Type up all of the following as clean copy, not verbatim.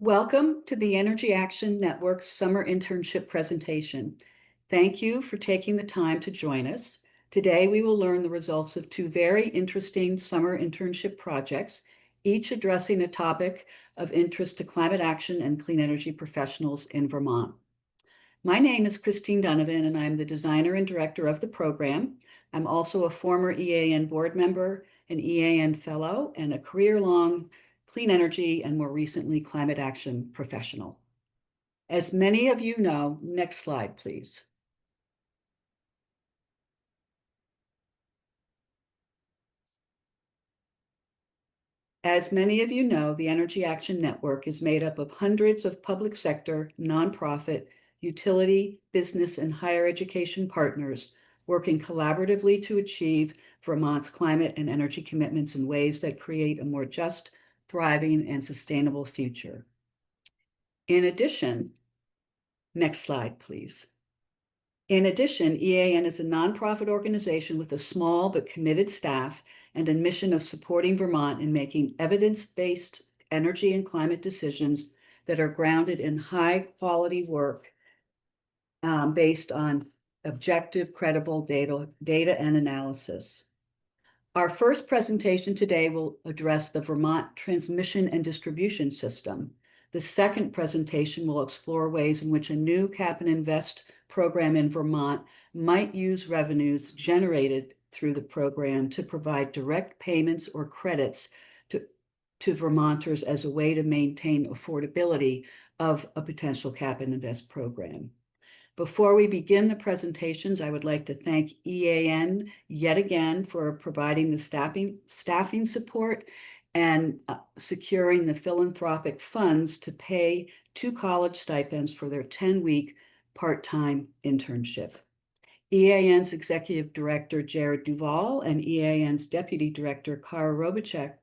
Welcome to the Energy Action Network's summer internship presentation. Thank you for taking the time to join us. Today, we will learn the results of two very interesting summer internship projects, each addressing a topic of interest to climate action and clean energy professionals in Vermont. My name is Christine Donovan, and I'm the designer and director of the program. I'm also a former EAN board member, an EAN fellow, and a career-long clean energy and more recently climate action professional. As many of you know, next slide, please. As many of you know, the Energy Action Network is made up of hundreds of public sector, nonprofit, utility, business, and higher education partners working collaboratively to achieve Vermont's climate and energy commitments in ways that create a more just, thriving, and sustainable future. In addition, next slide, please. In addition, EAN is a nonprofit organization with a small but committed staff and a mission of supporting Vermont in making evidence-based energy and climate decisions that are grounded in high-quality work based on objective, credible data and analysis. Our first presentation today will address the Vermont transmission and distribution system. The second presentation will explore ways in which a new Cap and Invest program in Vermont might use revenues generated through the program to provide direct payments or credits to Vermonters as a way to maintain affordability of a potential Cap and Invest program. Before we begin the presentations, I would like to thank EAN yet again for providing the staffing support and securing the philanthropic funds to pay 2 college stipends for their 10-week part-time internship. EAN's Executive Director, Jared Duval, and EAN's Deputy Director, Kara Robichek,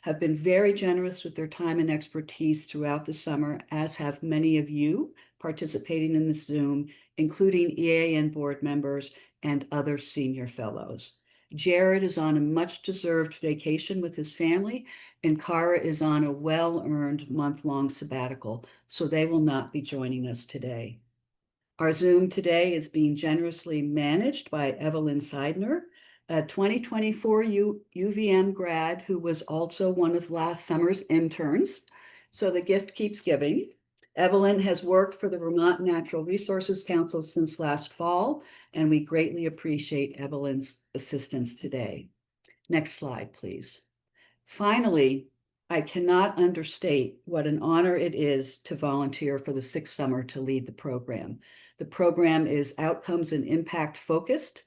have been very generous with their time and expertise throughout the summer, as have many of you participating in this Zoom, including EAN board members and other senior fellows. Jared is on a much-deserved vacation with his family, and Kara is on a well-earned month-long sabbatical, so they will not be joining us today. Our Zoom today is being generously managed by Evelyn Seidner, a 2024 UVM grad who was also one of last summer's interns. So the gift keeps giving. Evelyn has worked for the Vermont Natural Resources Council since last fall, and we greatly appreciate Evelyn's assistance today. Next slide, please. Finally, I cannot understate what an honor it is to volunteer for the 6th summer to lead the program. The program is outcomes and impact focused.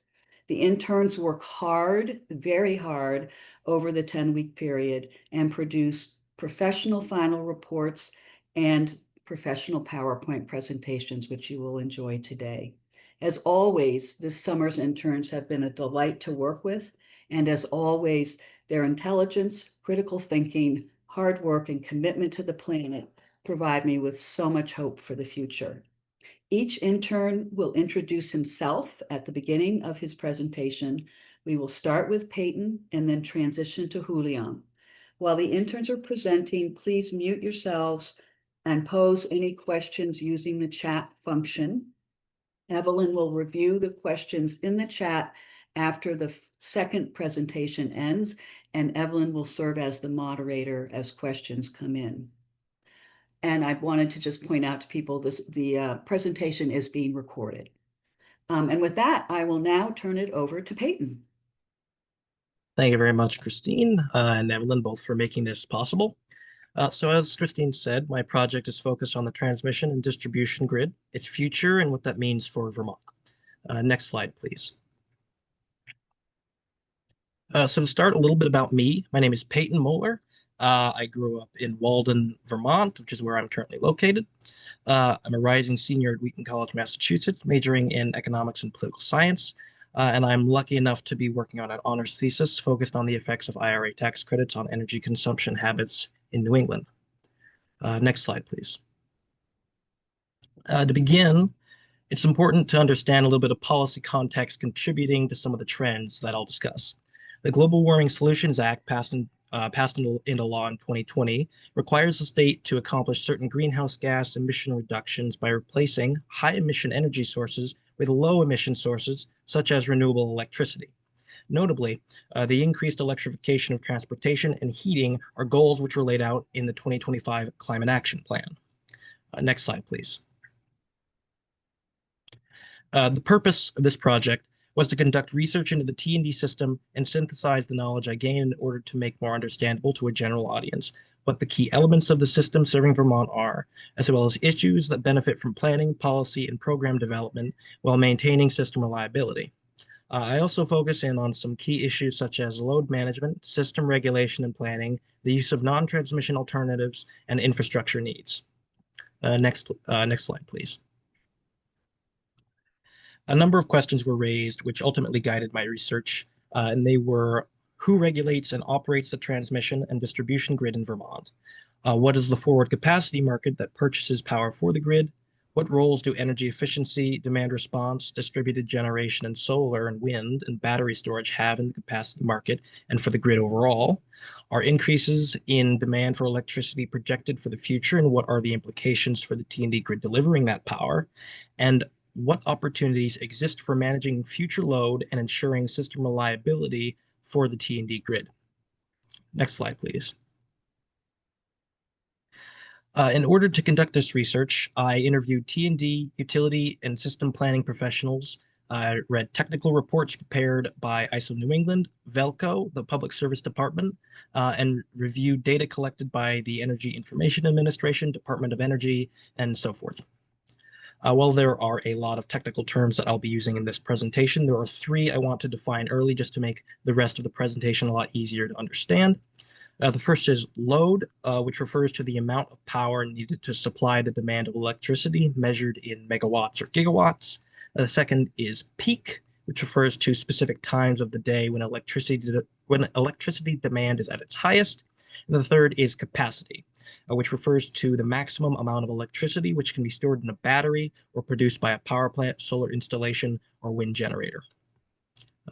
The interns work hard, very hard, over the 10-week period and produce professional final reports and professional PowerPoint presentations, which you will enjoy today. As always, this summer's interns have been a delight to work with, and as always, their intelligence, critical thinking, hard work, and commitment to the planet provide me with so much hope for the future. Each intern will introduce himself at the beginning of his presentation. We will start with Peyton and then transition to Julian. While the interns are presenting, please mute yourselves and pose any questions using the chat function. Evelyn will review the questions in the chat after the second presentation ends, and Evelyn will serve as the moderator as questions come in. And I wanted to just point out to people the presentation is being recorded. And with that, I will now turn it over to Peyton. Thank you very much, Christine and Evelyn, both for making this possible. So as Christine said, my project is focused on the transmission and distribution grid, its future, and what that means for Vermont. Next slide, please. So to start, a little bit about me. My name is Peyton Moeller. I grew up in Walden, Vermont, which is where I'm currently located. I'm a rising senior at Wheaton College, Massachusetts, majoring in economics and political science. And I'm lucky enough to be working on an honors thesis focused on the effects of IRA tax credits on energy consumption habits in New England. Next slide, please. To begin, it's important to understand a little bit of policy context contributing to some of the trends that I'll discuss. The Global Warming Solutions Act passed in passed into law in 2020, requires the state to accomplish certain greenhouse gas emission reductions by replacing high emission energy sources with low emission sources, such as renewable electricity. Notably, the increased electrification of transportation and heating are goals which were laid out in the 2025 Climate Action Plan. Next slide, please. The purpose of this project was to conduct research into the T&D system and synthesize the knowledge I gained in order to make more understandable to a general audience what the key elements of the system serving Vermont are, as well as issues that benefit from planning, policy, and program development while maintaining system reliability. I also focus in on some key issues such as load management, system regulation and planning, the use of non-transmission alternatives, and infrastructure needs. Next slide, please. A number of questions were raised, which ultimately guided my research, and they were: who regulates and operates the transmission and distribution grid in Vermont? What is the forward capacity market that purchases power for the grid? What roles do energy efficiency, demand response, distributed generation, and solar and wind and battery storage have in the capacity market and for the grid overall? Are increases in demand for electricity projected for the future, and what are the implications for the T&D grid delivering that power? And what opportunities exist for managing future load and ensuring system reliability for the T&D grid? Next slide, please. In order to conduct this research, I interviewed T&D, utility, and system planning professionals. I read technical reports prepared by ISO New England, VELCO, the Public Service Department, and reviewed data collected by the Energy Information Administration, Department of Energy, and so forth. While there are a lot of technical terms that I'll be using in this presentation, there are three I want to define early just to make the rest of the presentation a lot easier to understand. The first is load, which refers to the amount of power needed to supply the demand of electricity measured in megawatts or gigawatts. The second is peak, which refers to specific times of the day when electricity demand is at its highest. And the third is capacity, which refers to the maximum amount of electricity which can be stored in a battery or produced by a power plant, solar installation, or wind generator.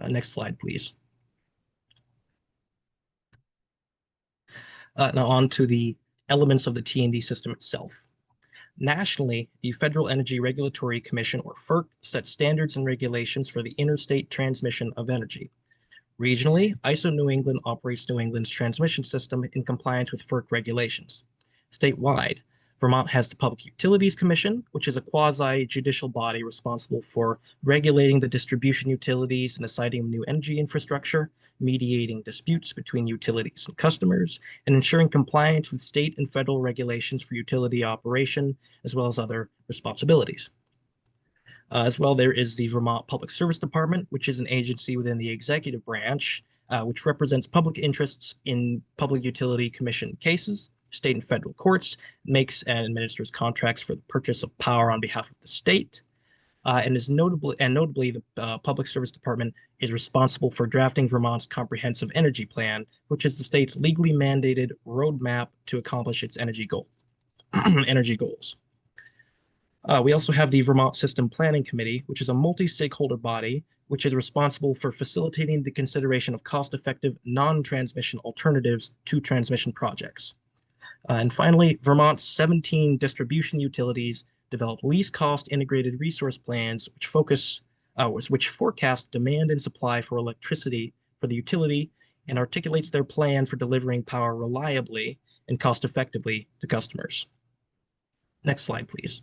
Next slide, please. Now on to the elements of the T&D system itself. Nationally, the Federal Energy Regulatory Commission, or FERC, sets standards and regulations for the interstate transmission of energy. Regionally, ISO New England operates New England's transmission system in compliance with FERC regulations. Statewide, Vermont has the Public Utilities Commission, which is a quasi-judicial body responsible for regulating the distribution utilities and the siting of new energy infrastructure, mediating disputes between utilities and customers, and ensuring compliance with state and federal regulations for utility operation, as well as other responsibilities. As well, there is the Vermont Public Service Department, which is an agency within the executive branch, which represents public interests in Public Utility Commission cases. State and federal courts, makes and administers contracts for the purchase of power on behalf of the state, and notably the Public Service Department is responsible for drafting Vermont's Comprehensive Energy Plan, which is the state's legally mandated roadmap to accomplish its energy goals. We also have the Vermont System Planning Committee, which is a multi-stakeholder body which is responsible for facilitating the consideration of cost-effective non-transmission alternatives to transmission projects. And finally, Vermont's 17 distribution utilities develop least cost integrated resource plans, which forecast demand and supply for electricity for the utility and articulates their plan for delivering power reliably and cost effectively to customers. Next slide, please.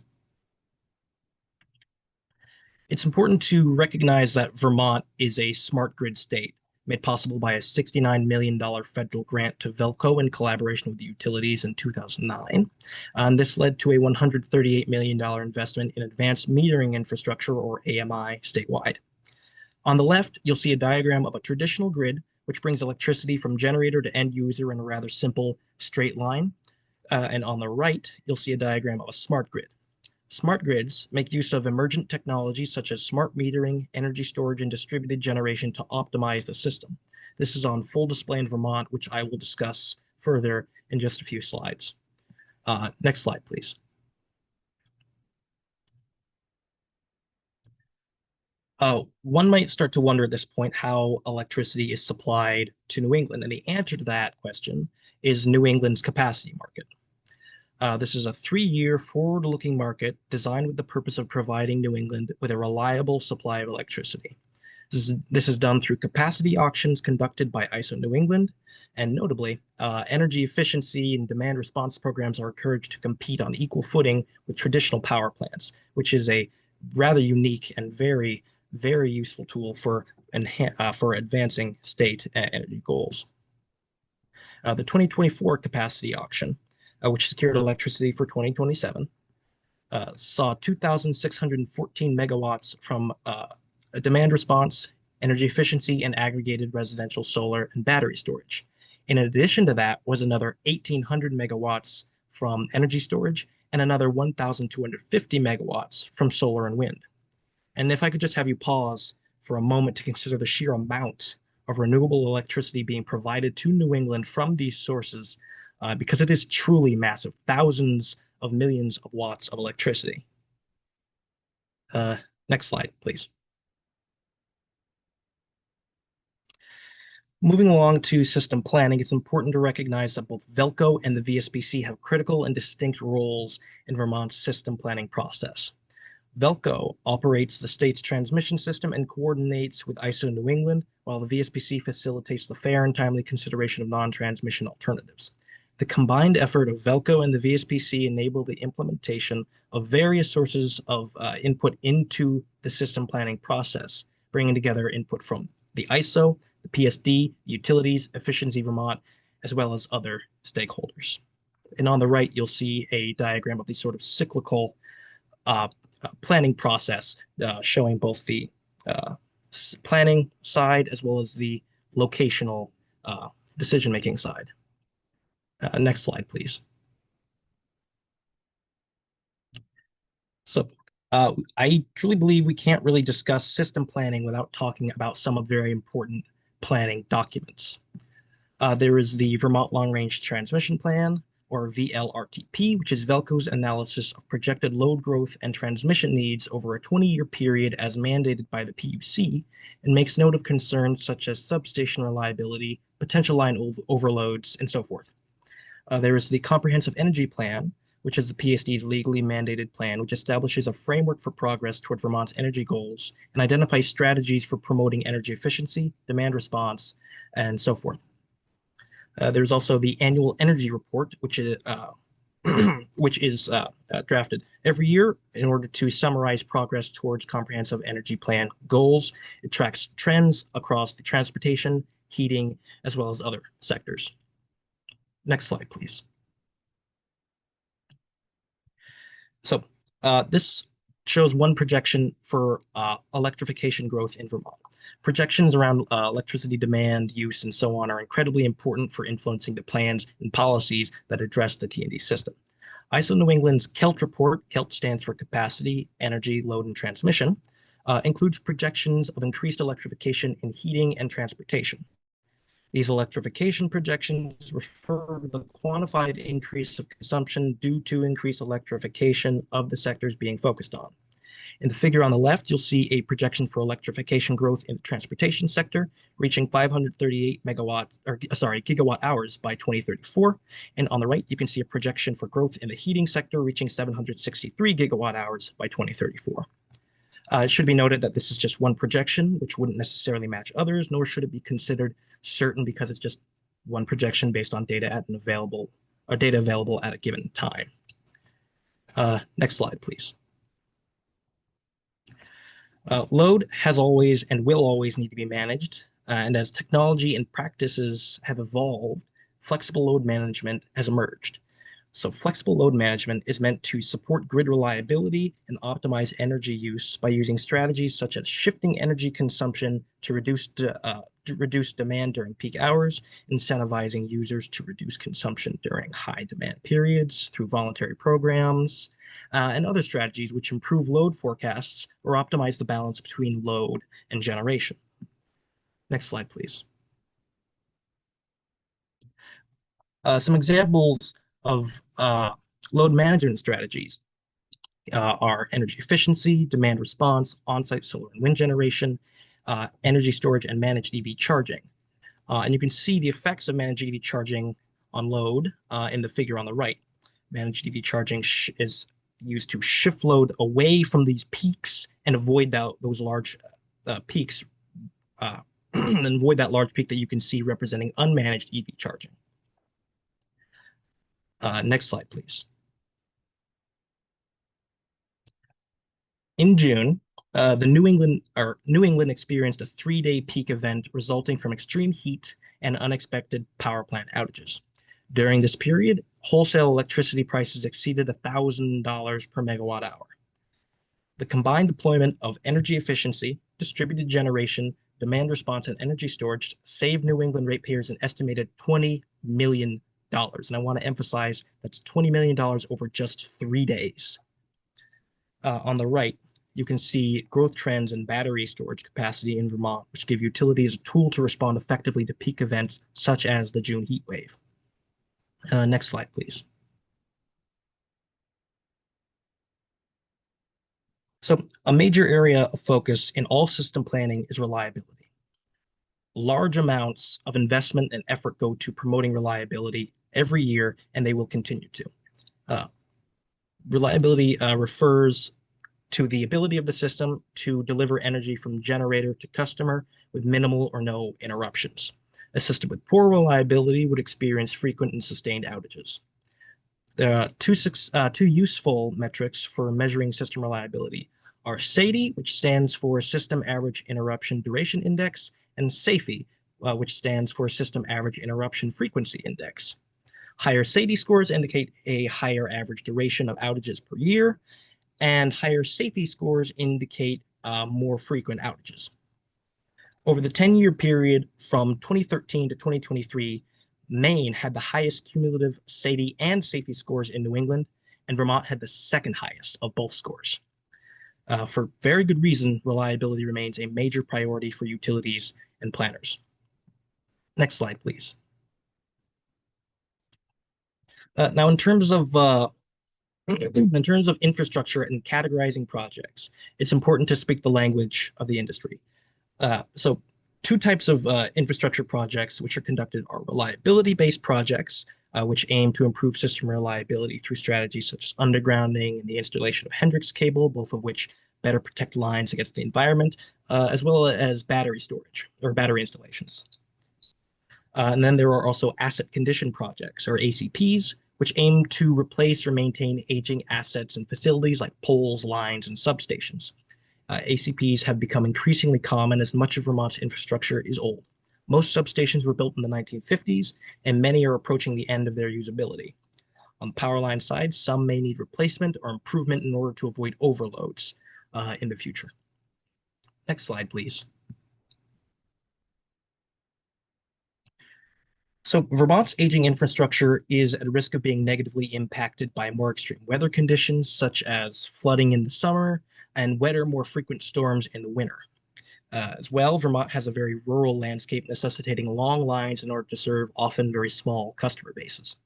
It's important to recognize that Vermont is a smart grid state, made possible by a $69 million federal grant to VELCO in collaboration with the utilities in 2009. And this led to a $138 million investment in advanced metering infrastructure, or AMI, statewide. On the left, you'll see a diagram of a traditional grid, which brings electricity from generator to end user in a rather simple straight line. And on the right, you'll see a diagram of a smart grid. Smart grids make use of emergent technologies such as smart metering, energy storage, and distributed generation to optimize the system. This is on full display in Vermont, which I will discuss further in just a few slides. Next slide, please. One might start to wonder at this point how electricity is supplied to New England, and the answer to that question is New England's capacity market. This is a 3-year forward-looking market designed with the purpose of providing New England with a reliable supply of electricity. This is done through capacity auctions conducted by ISO New England, and notably, energy efficiency and demand response programs are encouraged to compete on equal footing with traditional power plants, which is a rather unique and very, very useful tool for advancing state energy goals. The 2024 capacity auction, which secured electricity for 2027, saw 2,614 megawatts from a demand response, energy efficiency, and aggregated residential solar and battery storage. In addition to that was another 1,800 megawatts from energy storage and another 1,250 megawatts from solar and wind. And if I could just have you pause for a moment to consider the sheer amount of renewable electricity being provided to New England from these sources, because it is truly massive, thousands of millions of watts of electricity. Next slide, please. Moving along to system planning, it's important to recognize that both VELCO and the VSBC have critical and distinct roles in Vermont's system planning process. VELCO operates the state's transmission system and coordinates with ISO New England, while the VSBC facilitates the fair and timely consideration of non-transmission alternatives. The combined effort of VELCO and the VSBC enable the implementation of various sources of input into the system planning process, bringing together input from the ISO, the PSD, utilities, Efficiency Vermont, as well as other stakeholders. And on the right, you'll see a diagram of the sort of cyclical planning process showing both the planning side as well as the locational decision-making side. Next slide, please. So I truly believe we can't really discuss system planning without talking about some of very important planning documents. There is the Vermont Long Range Transmission Plan, or VLRTP, which is VELCO's analysis of projected load growth and transmission needs over a 20-year period as mandated by the PUC, and makes note of concerns such as substation reliability, potential line overloads, and so forth. There is the Comprehensive Energy Plan, which is the PSD's legally mandated plan, which establishes a framework for progress toward Vermont's energy goals and identifies strategies for promoting energy efficiency, demand response, and so forth. There's also the annual energy report, which is drafted every year in order to summarize progress towards comprehensive energy plan goals. It tracks trends across the transportation, heating, as well as other sectors. Next slide, please. So this shows one projection for electrification growth in Vermont. Projections around electricity demand, use, and so on are incredibly important for influencing the plans and policies that address the T&D system. ISO New England's CELT report, CELT stands for Capacity, Energy, Load, and Transmission, includes projections of increased electrification in heating and transportation. These electrification projections refer to the quantified increase of consumption due to increased electrification of the sectors being focused on. In the figure on the left, you'll see a projection for electrification growth in the transportation sector, reaching 538 gigawatt hours by 2034. And on the right, you can see a projection for growth in the heating sector, reaching 763 gigawatt hours by 2034. It should be noted that this is just one projection, which wouldn't necessarily match others, nor should it be considered certain because it's just one projection based on data available at a given time. Next slide, please. Load has always and will always need to be managed, and as technology and practices have evolved, flexible load management has emerged. So flexible load management is meant to support grid reliability and optimize energy use by using strategies such as shifting energy consumption to reduce demand during peak hours, incentivizing users to reduce consumption during high demand periods through voluntary programs, and other strategies which improve load forecasts or optimize the balance between load and generation. Next slide, please. Some examples of load management strategies are energy efficiency, demand response, on-site solar and wind generation, energy storage, and managed EV charging. And you can see the effects of managed EV charging on load in the figure on the right. Managed EV charging is used to shift load away from these peaks and avoid those large peaks, and avoid that large peak that you can see representing unmanaged EV charging. Next slide, please. In June, the New England experienced a 3-day peak event resulting from extreme heat and unexpected power plant outages. During this period, wholesale electricity prices exceeded $1,000 per megawatt hour. The combined deployment of energy efficiency, distributed generation, demand response, and energy storage saved New England ratepayers an estimated $20 million. And I want to emphasize that's $20 million over just 3 days. On the right, you can see growth trends in battery storage capacity in Vermont, which give utilities a tool to respond effectively to peak events such as the June heat wave. Next slide, please. So a major area of focus in all system planning is reliability. Large amounts of investment and effort go to promoting reliability every year, and they will continue to. Reliability refers to the ability of the system to deliver energy from generator to customer with minimal or no interruptions. A system with poor reliability would experience frequent and sustained outages. There are two useful metrics for measuring system reliability are SAIDI, which stands for System Average Interruption Duration Index, and SAIFI, which stands for System Average Interruption Frequency Index. Higher SAIDI scores indicate a higher average duration of outages per year, and higher SAIFI scores indicate more frequent outages. Over the 10-year period from 2013 to 2023, Maine had the highest cumulative SAIDI and SAIFI scores in New England, and Vermont had the second highest of both scores. For very good reason, reliability remains a major priority for utilities and planners. Next slide, please. Now, in terms of infrastructure and categorizing projects, it's important to speak the language of the industry. So two types of infrastructure projects which are conducted are reliability-based projects, which aim to improve system reliability through strategies such as undergrounding and the installation of Hendrix cable, both of which better protect lines against the environment, as well as battery storage or battery installations. And then there are also asset condition projects, or ACPs, which aim to replace or maintain aging assets and facilities like poles, lines, and substations. ACPs have become increasingly common as much of Vermont's infrastructure is old. Most substations were built in the 1950s, and many are approaching the end of their usability. On the power line side, some may need replacement or improvement in order to avoid overloads in the future. Next slide, please. So Vermont's aging infrastructure is at risk of being negatively impacted by more extreme weather conditions, such as flooding in the summer and wetter, more frequent storms in the winter. As well, Vermont has a very rural landscape necessitating long lines in order to serve often very small customer bases.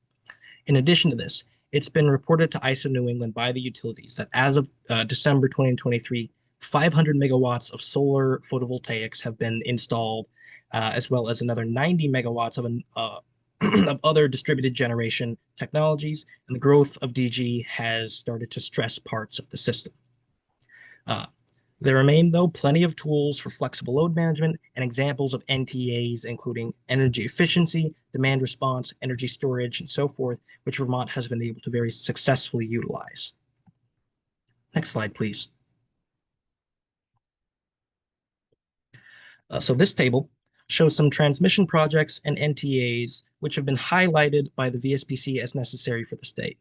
In addition to this, it's been reported to ISO New England by the utilities that as of December 2023, 500 megawatts of solar photovoltaics have been installed, as well as another 90 megawatts of other distributed generation technologies, and the growth of DG has started to stress parts of the system. There remain, though, plenty of tools for flexible load management and examples of NTAs, including energy efficiency, demand response, energy storage, and so forth, which Vermont has been able to very successfully utilize. Next slide, please. So this table shows some transmission projects and NTAs which have been highlighted by the VSPC as necessary for the state.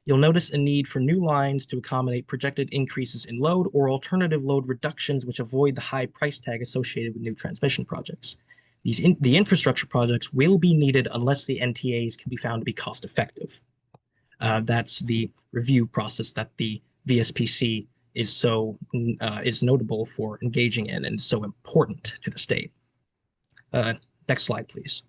You'll notice a need for new lines to accommodate projected increases in load or alternative load reductions which avoid the high price tag associated with new transmission projects. The infrastructure projects will be needed unless the NTAs can be found to be cost effective. That's the review process that the VSPC is notable for engaging in and so important to the state. Next slide, please.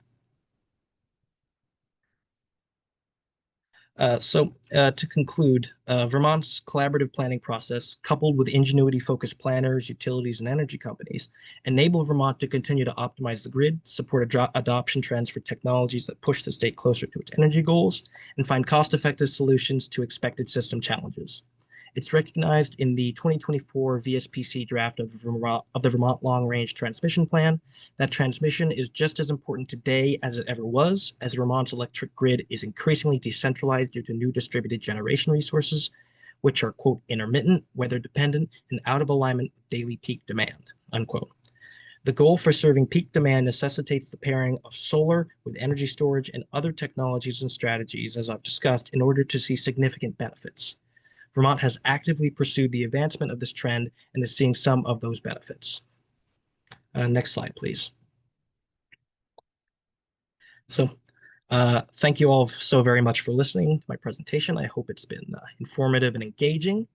To conclude, Vermont's collaborative planning process, coupled with ingenuity-focused planners, utilities, and energy companies, enable Vermont to continue to optimize the grid, support adoption trends for technologies that push the state closer to its energy goals, and find cost-effective solutions to expected system challenges. It's recognized in the 2024 VSPC draft of the Vermont Long Range Transmission Plan that transmission is just as important today as it ever was, as Vermont's electric grid is increasingly decentralized due to new distributed generation resources, which are, quote, intermittent, weather dependent, and out of alignment with daily peak demand, unquote. The goal for serving peak demand necessitates the pairing of solar with energy storage and other technologies and strategies, as I've discussed, in order to see significant benefits. Vermont has actively pursued the advancement of this trend and is seeing some of those benefits. Next slide, please. So thank you all so very much for listening to my presentation. I hope it's been informative and engaging.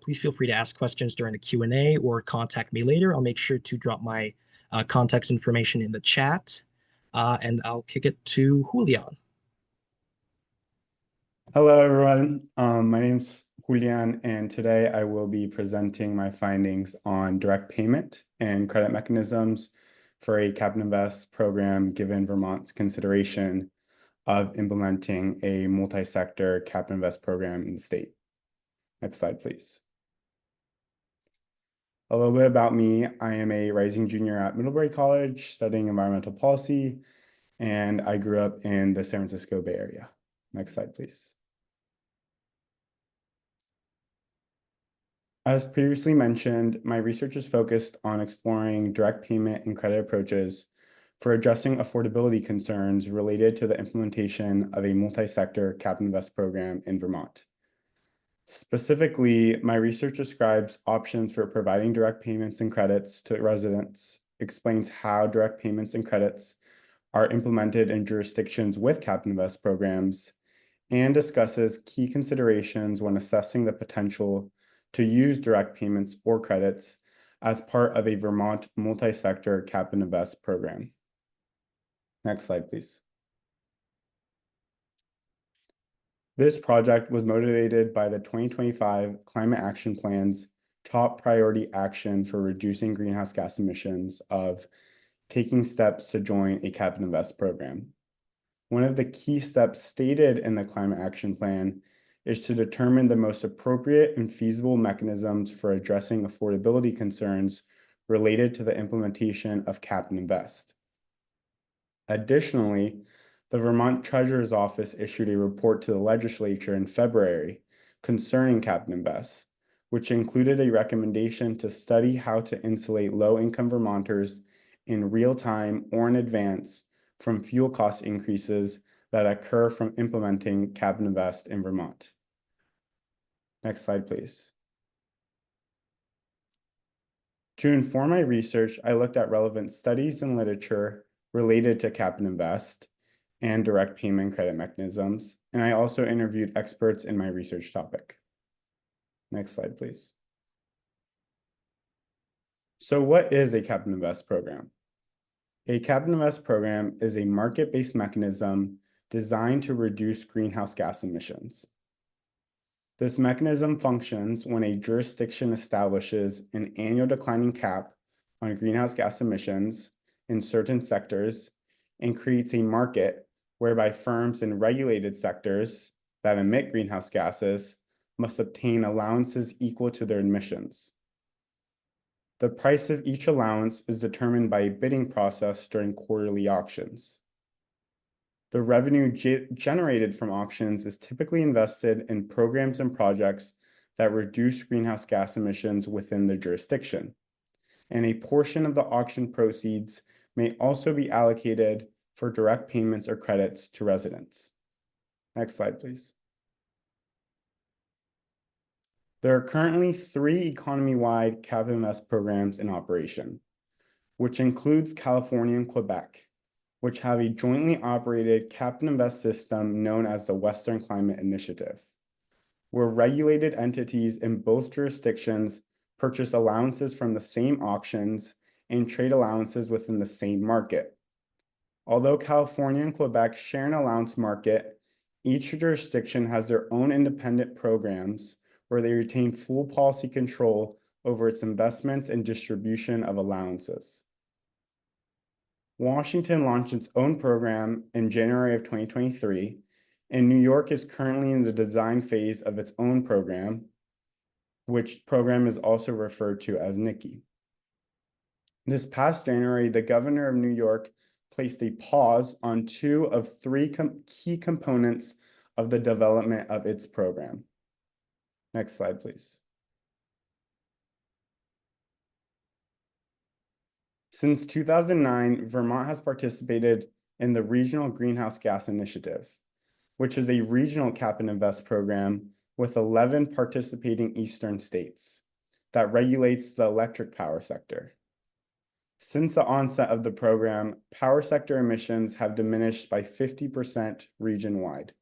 Please feel free to ask questions during the Q&A or contact me later. I'll make sure to drop my contact information in the chat, and I'll kick it to Julian. Hello, everyone. My name's Julian, and today I will be presenting my findings on direct payment and credit mechanisms for a cap and invest program given Vermont's consideration of implementing a multi-sector cap and invest program in the state. Next slide, please. A little bit about me. I am a rising junior at Middlebury College studying environmental policy, and I grew up in the San Francisco Bay Area. Next slide, please. As previously mentioned, my research is focused on exploring direct payment and credit approaches for addressing affordability concerns related to the implementation of a multi-sector cap and invest program in Vermont. Specifically, my research describes options for providing direct payments and credits to residents, explains how direct payments and credits are implemented in jurisdictions with cap and invest programs, and discusses key considerations when assessing the potential to use direct payments or credits as part of a Vermont multi-sector cap and invest program. Next slide, please. This project was motivated by the 2025 Climate Action Plan's top priority action for reducing greenhouse gas emissions of taking steps to join a cap and invest program. One of the key steps stated in the Climate Action Plan is to determine the most appropriate and feasible mechanisms for addressing affordability concerns related to the implementation of cap and invest. Additionally, the Vermont Treasurer's Office issued a report to the legislature in February concerning cap and invest, which included a recommendation to study how to insulate low-income Vermonters in real time or in advance from fuel cost increases that occur from implementing cap and invest in Vermont. Next slide, please. To inform my research, I looked at relevant studies and literature related to cap and invest and direct payment credit mechanisms, and I also interviewed experts in my research topic. Next slide, please. So what is a cap and invest program? A cap and invest program is a market-based mechanism designed to reduce greenhouse gas emissions. This mechanism functions when a jurisdiction establishes an annual declining cap on greenhouse gas emissions in certain sectors and creates a market whereby firms in regulated sectors that emit greenhouse gases must obtain allowances equal to their emissions. The price of each allowance is determined by a bidding process during quarterly auctions. The revenue generated from auctions is typically invested in programs and projects that reduce greenhouse gas emissions within the jurisdiction, and a portion of the auction proceeds may also be allocated for direct payments or credits to residents. Next slide, please. There are currently 3 economy-wide cap and invest programs in operation, which includes California and Quebec, which have a jointly operated cap and invest system known as the Western Climate Initiative, where regulated entities in both jurisdictions purchase allowances from the same auctions and trade allowances within the same market. Although California and Quebec share an allowance market, Each jurisdiction has their own independent programs where they retain full policy control over its investments and distribution of allowances. Washington launched its own program in January of 2023, and New York is currently in the design phase of its own program, which program is also referred to as NICI. This past January, the governor of New York placed a pause on 2 of 3 key components of the development of its program. Next slide, please. Since 2009, Vermont has participated in the Regional Greenhouse Gas Initiative, which is a regional cap and invest program with 11 participating eastern states that regulates the electric power sector. Since the onset of the program, power sector emissions have diminished by 50% region-wide.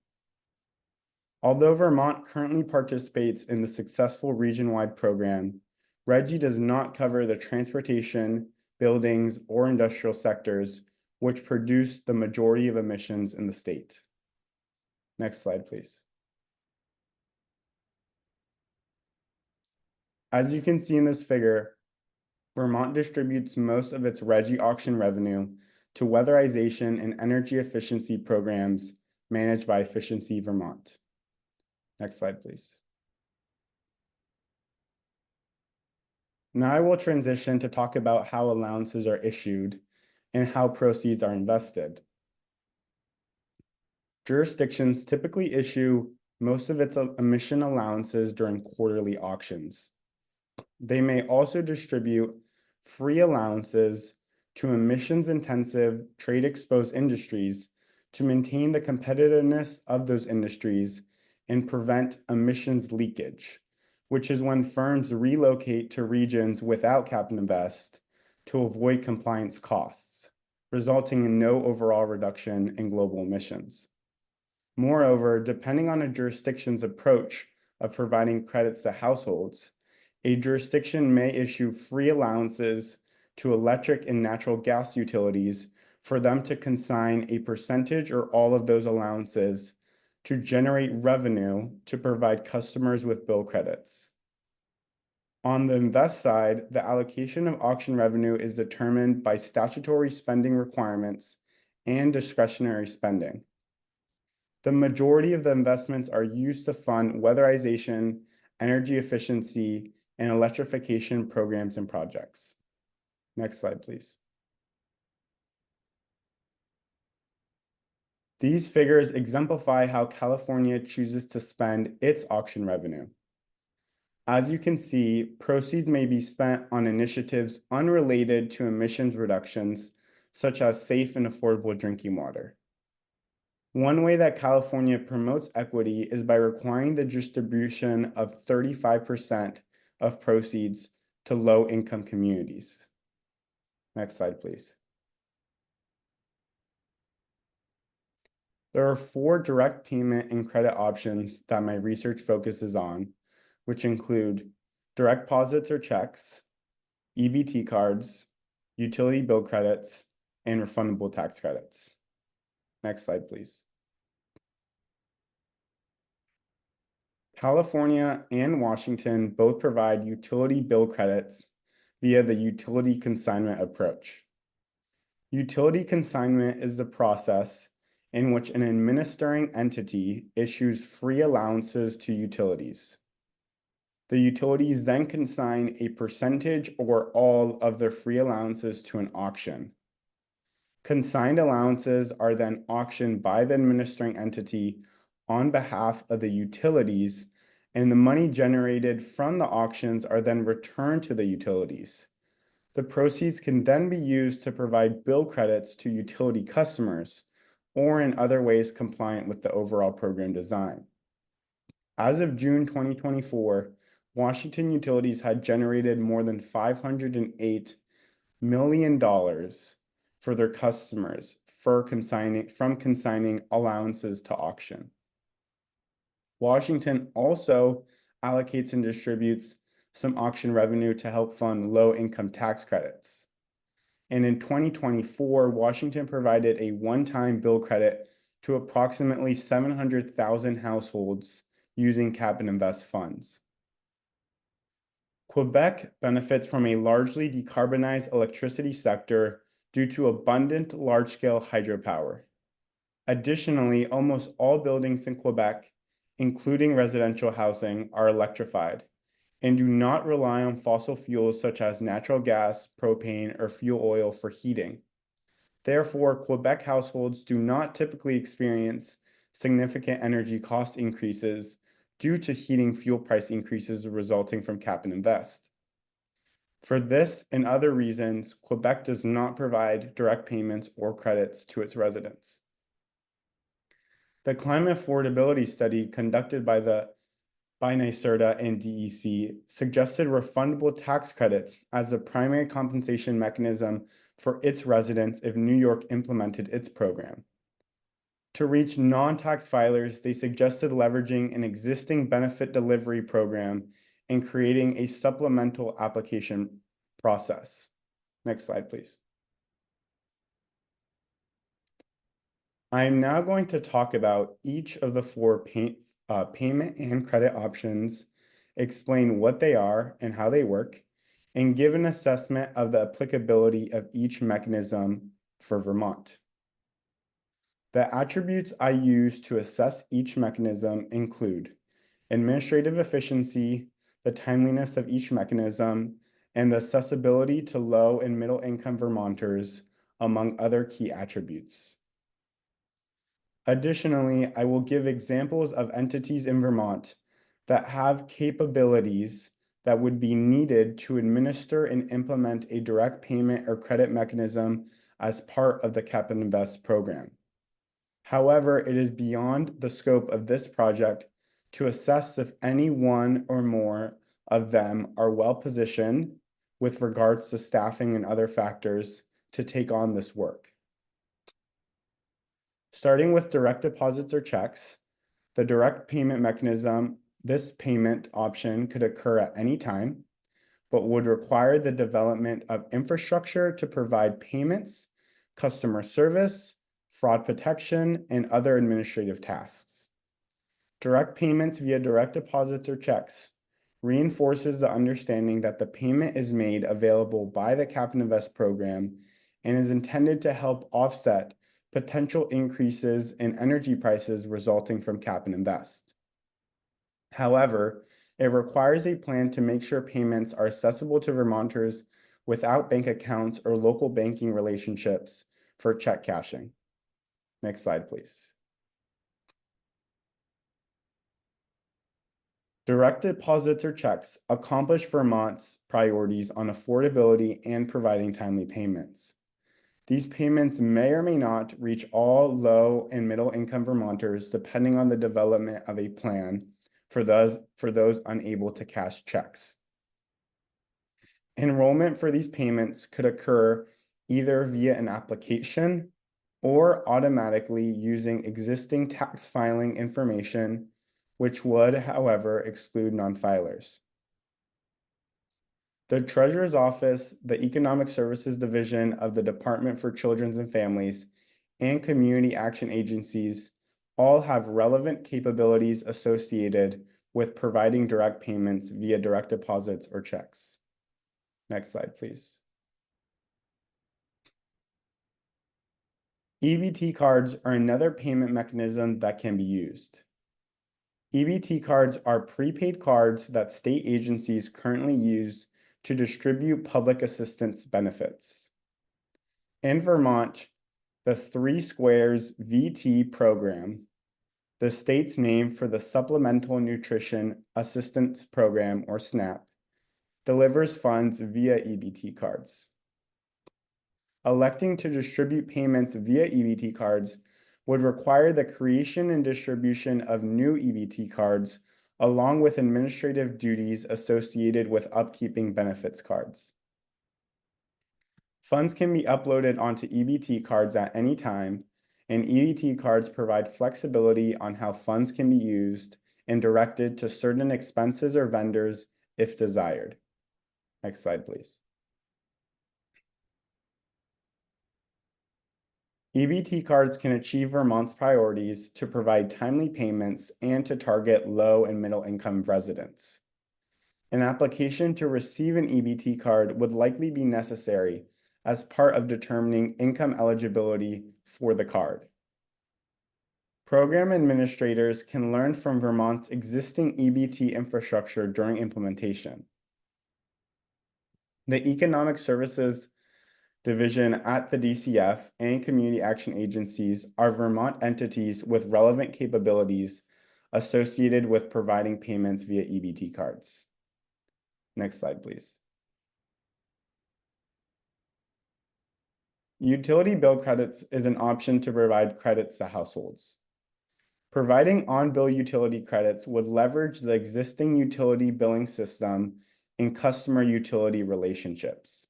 Although Vermont currently participates in the successful region-wide program, RGGI does not cover the transportation, buildings, or industrial sectors which produce the majority of emissions in the state. Next slide, please. As you can see in this figure, Vermont distributes most of its RGGI auction revenue to weatherization and energy efficiency programs managed by Efficiency Vermont. Next slide, please. Now I will transition to talk about how allowances are issued and how proceeds are invested. Jurisdictions typically issue most of its emission allowances during quarterly auctions. They may also distribute free allowances to emissions-intensive, trade-exposed industries to maintain the competitiveness of those industries and prevent emissions leakage, which is when firms relocate to regions without cap and invest to avoid compliance costs, resulting in no overall reduction in global emissions. Moreover, depending on a jurisdiction's approach of providing credits to households, a jurisdiction may issue free allowances to electric and natural gas utilities for them to consign a percentage or all of those allowances to generate revenue to provide customers with bill credits. On the invest side, the allocation of auction revenue is determined by statutory spending requirements and discretionary spending. The majority of the investments are used to fund weatherization, energy efficiency, and electrification programs and projects. Next slide, please. These figures exemplify how California chooses to spend its auction revenue. As you can see, proceeds may be spent on initiatives unrelated to emissions reductions, such as safe and affordable drinking water. One way that California promotes equity is by requiring the distribution of 35% of proceeds to low-income communities. Next slide, please. There are 4 direct payment and credit options that my research focuses on, which include direct deposits or checks, EBT cards, utility bill credits, and refundable tax credits. Next slide, please. California and Washington both provide utility bill credits via the utility consignment approach. Utility consignment is the process in which an administering entity issues free allowances to utilities. The utilities then consign a percentage or all of their free allowances to an auction. Consigned allowances are then auctioned by the administering entity on behalf of the utilities, and the money generated from the auctions are then returned to the utilities. The proceeds can then be used to provide bill credits to utility customers or in other ways compliant with the overall program design. As of June 2024, Washington utilities had generated more than $508 million for their customers from consigning allowances to auction. Washington also allocates and distributes some auction revenue to help fund low-income tax credits. And in 2024, Washington provided a one-time bill credit to approximately 700,000 households using cap and invest funds. Quebec benefits from a largely decarbonized electricity sector due to abundant large-scale hydropower. Additionally, almost all buildings in Quebec, including residential housing, are electrified and do not rely on fossil fuels such as natural gas, propane, or fuel oil for heating. Therefore, Quebec households do not typically experience significant energy cost increases due to heating fuel price increases resulting from cap and invest. For this and other reasons, Quebec does not provide direct payments or credits to its residents. The climate affordability study conducted by NYSERDA and DEC suggested refundable tax credits as a primary compensation mechanism for its residents if New York implemented its program. To reach non-tax filers, they suggested leveraging an existing benefit delivery program and creating a supplemental application process. Next slide, please. I am now going to talk about each of the four payment and credit options, explain what they are and how they work, and give an assessment of the applicability of each mechanism for Vermont. The attributes I use to assess each mechanism include administrative efficiency, the timeliness of each mechanism, and the accessibility to low and middle income Vermonters, among other key attributes. Additionally, I will give examples of entities in Vermont that have capabilities that would be needed to administer and implement a direct payment or credit mechanism as part of the Cap and Invest program. However, it is beyond the scope of this project to assess if any one or more of them are well positioned with regards to staffing and other factors to take on this work. Starting with direct deposits or checks, the direct payment mechanism, this payment option could occur at any time, but would require the development of infrastructure to provide payments, customer service, fraud protection, and other administrative tasks. Direct payments via direct deposits or checks reinforces the understanding that the payment is made available by the Cap and Invest program and is intended to help offset potential increases in energy prices resulting from Cap and Invest. However, it requires a plan to make sure payments are accessible to Vermonters without bank accounts or local banking relationships for check cashing. Next slide, please. Direct deposits or checks accomplish Vermont's priorities on affordability and providing timely payments. These payments may or may not reach all low and middle income Vermonters depending on the development of a plan for those unable to cash checks. Enrollment for these payments could occur either via an application or automatically using existing tax filing information, which would, however, exclude non-filers. The Treasurer's Office, the Economic Services Division of the Department for Children and Families, and community action agencies all have relevant capabilities associated with providing direct payments via direct deposits or checks. Next slide, please. EBT cards are another payment mechanism that can be used. EBT cards are prepaid cards that state agencies currently use to distribute public assistance benefits. In Vermont, the Three Squares VT program, the state's name for the Supplemental Nutrition Assistance Program, or SNAP, delivers funds via EBT cards. Electing to distribute payments via EBT cards would require the creation and distribution of new EBT cards, along with administrative duties associated with upkeeping benefits cards. Funds can be uploaded onto EBT cards at any time, and EBT cards provide flexibility on how funds can be used and directed to certain expenses or vendors if desired. Next slide, please. EBT cards can achieve Vermont's priorities to provide timely payments and to target low and middle income residents. An application to receive an EBT card would likely be necessary as part of determining income eligibility for the card. Program administrators can learn from Vermont's existing EBT infrastructure during implementation. The Economic Services Division at the DCF and community action agencies are Vermont entities with relevant capabilities associated with providing payments via EBT cards. Next slide, please. Utility bill credits is an option to provide credits to households. Providing on-bill utility credits would leverage the existing utility billing system and customer utility relationships.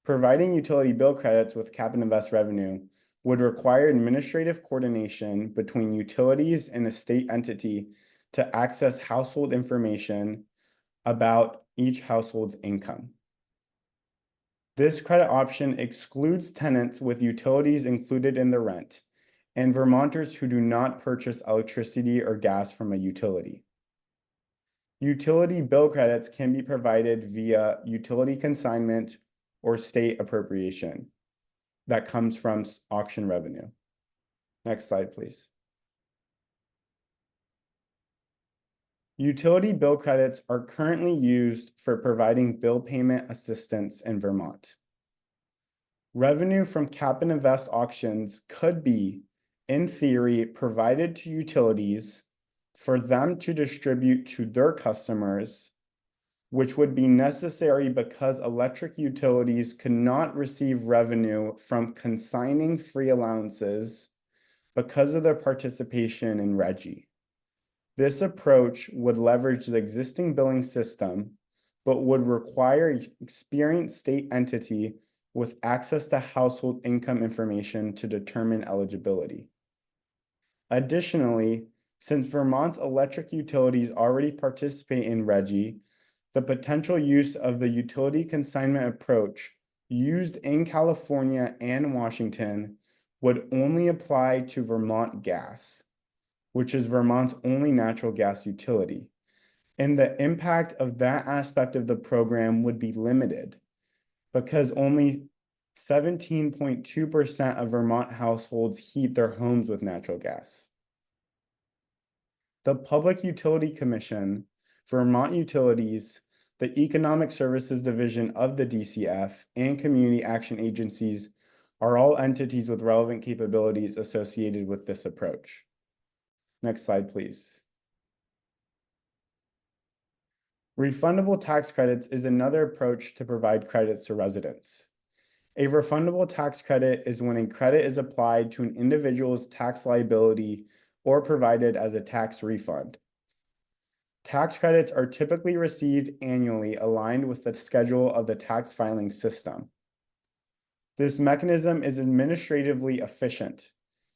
Providing utility bill credits with cap and invest revenue would require administrative coordination between utilities and a state entity to access household information about each household's income. This credit option excludes tenants with utilities included in the rent and Vermonters who do not purchase electricity or gas from a utility. Utility bill credits can be provided via utility consignment or state appropriation that comes from auction revenue. Next slide, please. Utility bill credits are currently used for providing bill payment assistance in Vermont. Revenue from cap and invest auctions could be, in theory, provided to utilities for them to distribute to their customers, which would be necessary because electric utilities could not receive revenue from consigning free allowances because of their participation in RGGI. This approach would leverage the existing billing system, but would require an experienced state entity with access to household income information to determine eligibility. Additionally, since Vermont's electric utilities already participate in RGGI, the potential use of the utility consignment approach used in California and Washington would only apply to Vermont Gas, which is Vermont's only natural gas utility. And the impact of that aspect of the program would be limited because only 17.2% of Vermont households heat their homes with natural gas. The Public Utility Commission, Vermont Utilities, the Economic Services Division of the DCF, and community action agencies are all entities with relevant capabilities associated with this approach. Next slide, please. Refundable tax credits is another approach to provide credits to residents. A refundable tax credit is when a credit is applied to an individual's tax liability or provided as a tax refund. Tax credits are typically received annually aligned with the schedule of the tax filing system. This mechanism is administratively efficient,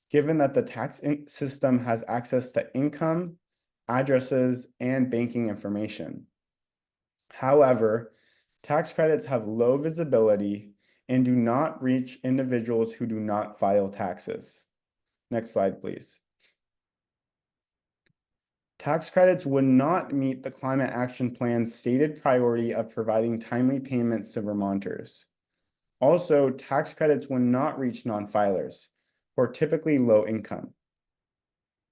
given that the tax system has access to income, addresses, and banking information. However, tax credits have low visibility and do not reach individuals who do not file taxes. Next slide, please. Tax credits would not meet the Climate Action Plan's stated priority of providing timely payments to Vermonters. Also, tax credits would not reach non-filers, who are typically low income.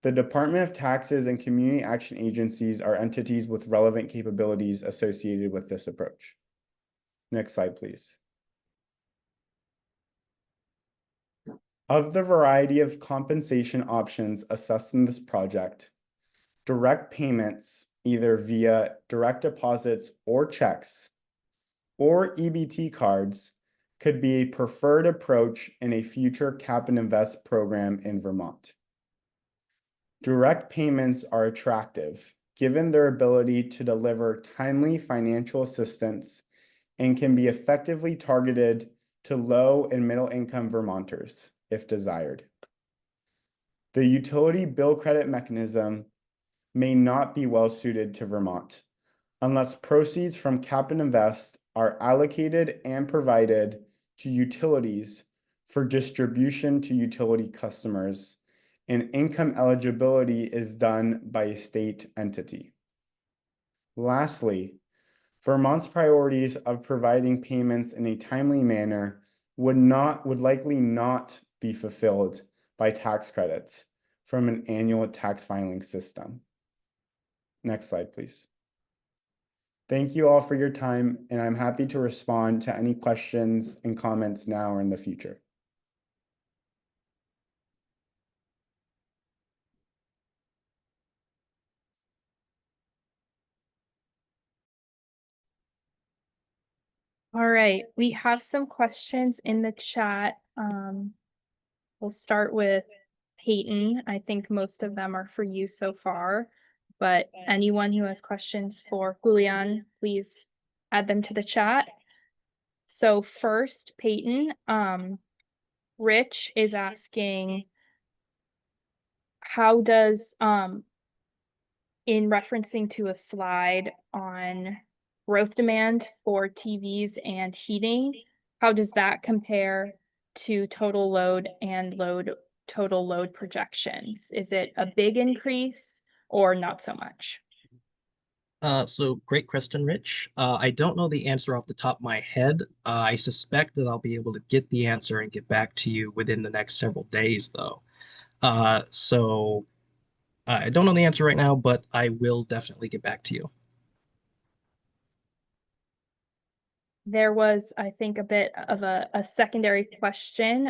The Department of Taxes and community action agencies are entities with relevant capabilities associated with this approach. Next slide, please. Of the variety of compensation options assessed in this project, direct payments, either via direct deposits or checks, or EBT cards, could be a preferred approach in a future cap and invest program in Vermont. Direct payments are attractive, given their ability to deliver timely financial assistance and can be effectively targeted to low and middle income Vermonters, if desired. The utility bill credit mechanism may not be well suited to Vermont unless proceeds from cap and invest are allocated and provided to utilities for distribution to utility customers, and income eligibility is done by a state entity. Lastly, Vermont's priorities of providing payments in a timely manner would likely not be fulfilled by tax credits from an annual tax filing system. Next slide, please. Thank you all for your time, and I'm happy to respond to any questions and comments now or in the future. All right, we have some questions in the chat. We'll start with Peyton. I think most of them are for you so far, but anyone who has questions for Julian, please add them to the chat. So first, Peyton, Rich is asking, how does, in referencing to a slide on growth demand for TVs and heating, how does that compare to total load and total load projections? Is it a big increase or not so much? So great question, Rich. I don't know the answer off the top of my head. I suspect that I'll be able to get the answer and get back to you within the next several days, though. So I don't know the answer right now, but I will definitely get back to you. There was, I think, a bit of a secondary question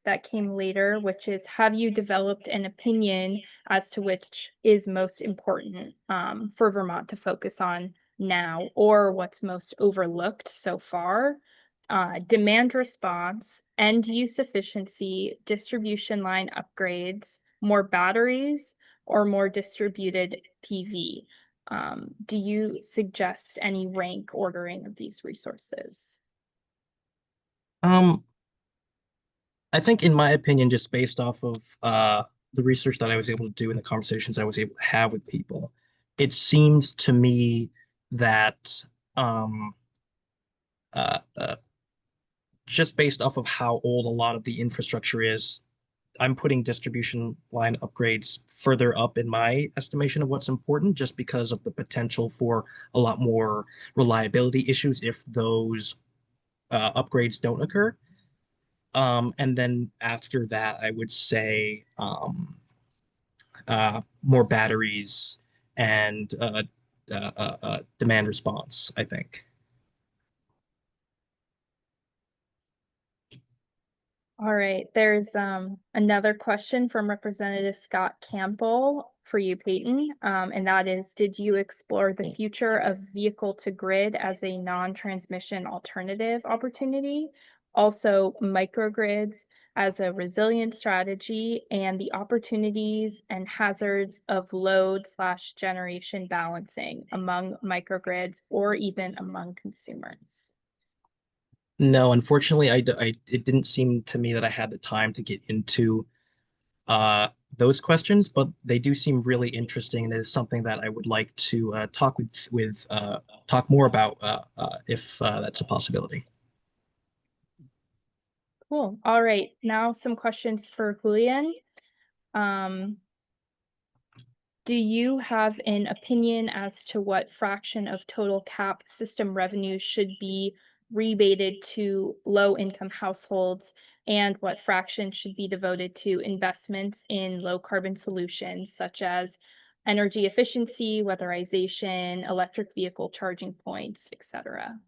that came later, which is, have you developed an opinion as to which is most important for Vermont to focus on now, or what's most overlooked so far? Demand response, end use efficiency, distribution line upgrades, more batteries, or more distributed PV? Do you suggest any rank ordering of these resources? I think, in my opinion, just based off of the research that I was able to do and the conversations I was able to have with people, it seems to me that um, uh, uh, just based off of how old a lot of the infrastructure is, I'm putting distribution line upgrades further up in my estimation of what's important, just because of the potential for a lot more reliability issues if those upgrades don't occur. And then after that, I would say more batteries and demand response, I think. All right, there's another question from Representative Scott Campbell for you, Peyton, and that is, did you explore the future of vehicle to grid as a non-transmission alternative opportunity? Also, microgrids as a resilient strategy, and the opportunities and hazards of load/generation balancing among microgrids or even among consumers? No, unfortunately, it didn't seem to me that I had the time to get into those questions, but they do seem really interesting, and it is something that I would like to talk more about if that's a possibility. Cool. All right. Now some questions for Julian. Do you have an opinion as to what fraction of total cap system revenue should be rebated to low-income households, and what fraction should be devoted to investments in low-carbon solutions such as energy efficiency, weatherization, electric vehicle charging points, etc.?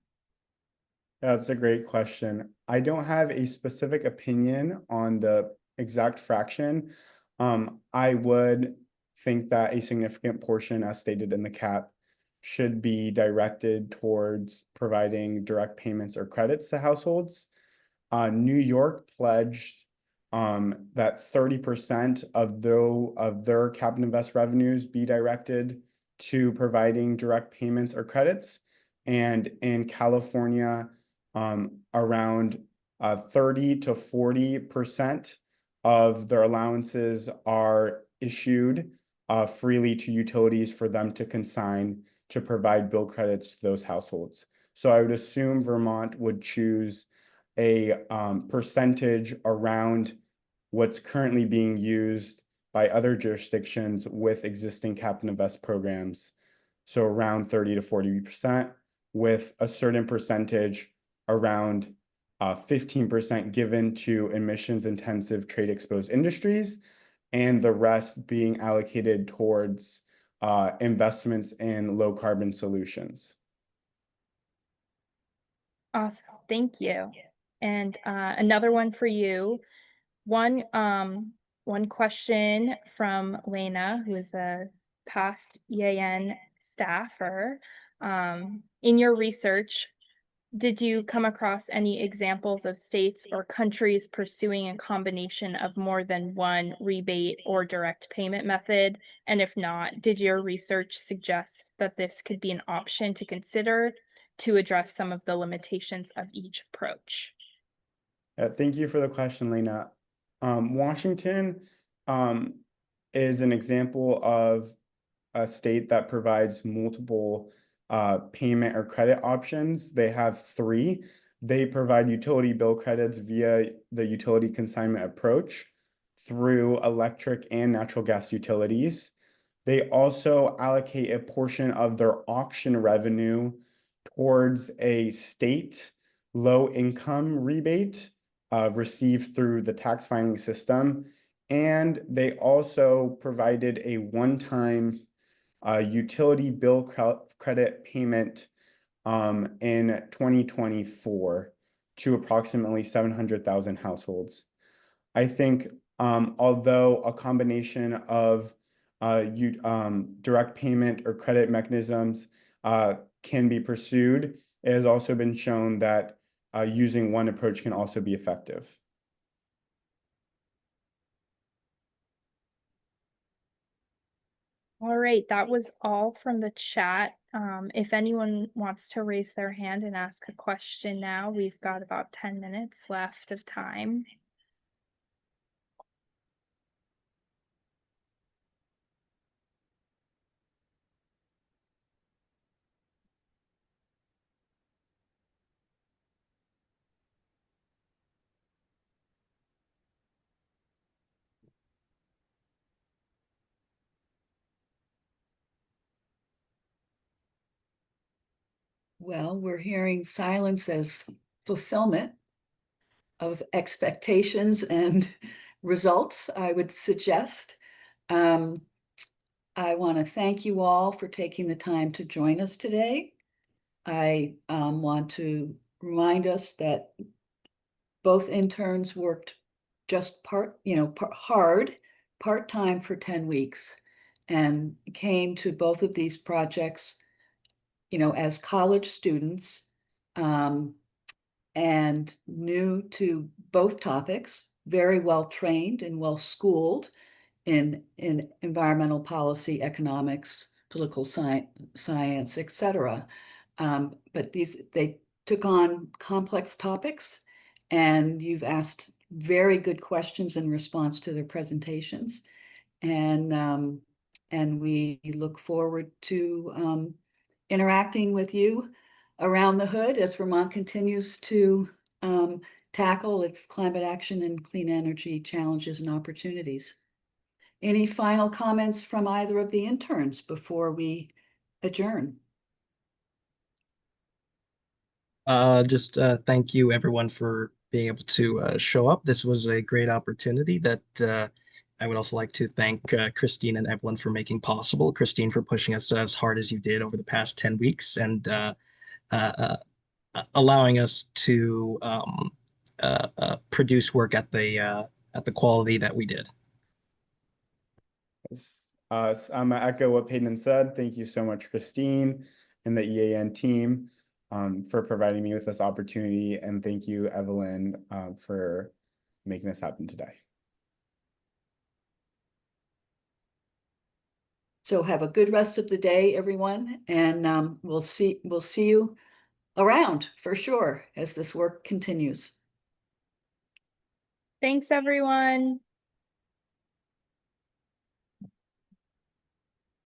That's a great question. I don't have a specific opinion on the exact fraction. I would think that a significant portion, as stated in the cap, should be directed towards providing direct payments or credits to households. New York pledged that 30% of their cap and invest revenues be directed to providing direct payments or credits. And in California, around 30 to 40% of their allowances are issued freely to utilities for them to consign to provide bill credits to those households. So I would assume Vermont would choose a percentage around what's currently being used by other jurisdictions with existing cap and invest programs. So around 30 to 40%, with a certain percentage around 15% given to emissions intensive trade exposed industries, and the rest being allocated towards investments in low carbon solutions. Awesome, thank you. And another one for you. One question from Lena, who is a past EAN staffer. In your research, did you come across any examples of states or countries pursuing a combination of more than one rebate or direct payment method? And if not, did your research suggest that this could be an option to consider to address some of the limitations of each approach? Thank you for the question, Lena. Washington is an example of a state that provides multiple payment or credit options. They have three. They provide utility bill credits via the utility consignment approach through electric and natural gas utilities. They also allocate a portion of their auction revenue towards a state low income rebate received through the tax filing system. And they also provided a one-time utility bill credit payment in 2024 to approximately 700,000 households. I think although a combination of direct payment or credit mechanisms can be pursued, it has also been shown that using one approach can also be effective. All right, that was all from the chat. If anyone wants to raise their hand and ask a question now, we've got about 10 minutes left of time. Well, we're hearing silence as fulfillment of expectations and results, I would suggest. I want to thank you all for taking the time to join us today. I want to remind us that both interns worked just hard, part-time for 10 weeks, and came to both of these projects, as college students, and new to both topics, very well trained and well schooled in environmental policy, economics, political science, etc. But they took on complex topics, and you've asked very good questions in response to their presentations. And we look forward to interacting with you around the hood as Vermont continues to tackle its climate action and clean energy challenges and opportunities. Any final comments from either of the interns before we adjourn? Just thank you everyone for being able to show up. This was a great opportunity that I would also like to thank Christine and Evelyn for making possible. Christine for pushing us as hard as you did over the past 10 weeks and allowing us to produce work at the quality that we did. I'm gonna echo what Peyton said. Thank you so much, Christine and the EAN team for providing me with this opportunity. And thank you, Evelyn, for making this happen today. So have a good rest of the day, everyone. And we'll see you around for sure as this work continues. Thanks, everyone.